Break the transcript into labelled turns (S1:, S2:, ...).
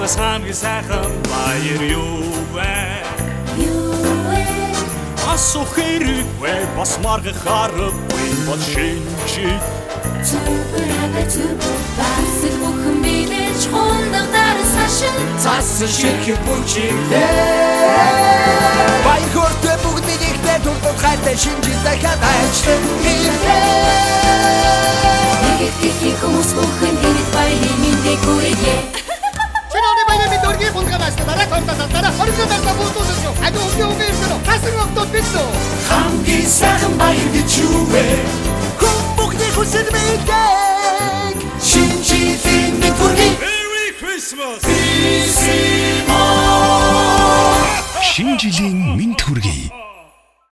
S1: бас хамгийн сайхан баяр юу вэ? Асуух хэрэггүй бас маргах аргагүй бол шинжид
S2: Басыг бүхэн бидэж хундаг дараас хашин
S3: Цасан ширхэг бүчигдээ Баяр хөөртэй бүгдийг ихтэй туртууд хайртай шинжид дахиад ажлын хийлээ
S2: Нэгэх хүмүүс бүхэн гэрэл баярын мэндийг хүргье
S4: Чиний баярын мэнд өргөе хулгайнаас дараа томтасаа оргино дараа бүдүүлсэн аги өгөө ирсэн хасан октод битсэн
S3: Хамгийн сайхан баяр гэж юу вэ? Хүн бүгдийг хүсэж мэддэг Шинжилийн мэнд хүргье
S1: Merry Christmas!
S3: Бисимо
S5: Шинэ жилийн мэнд хүргэе.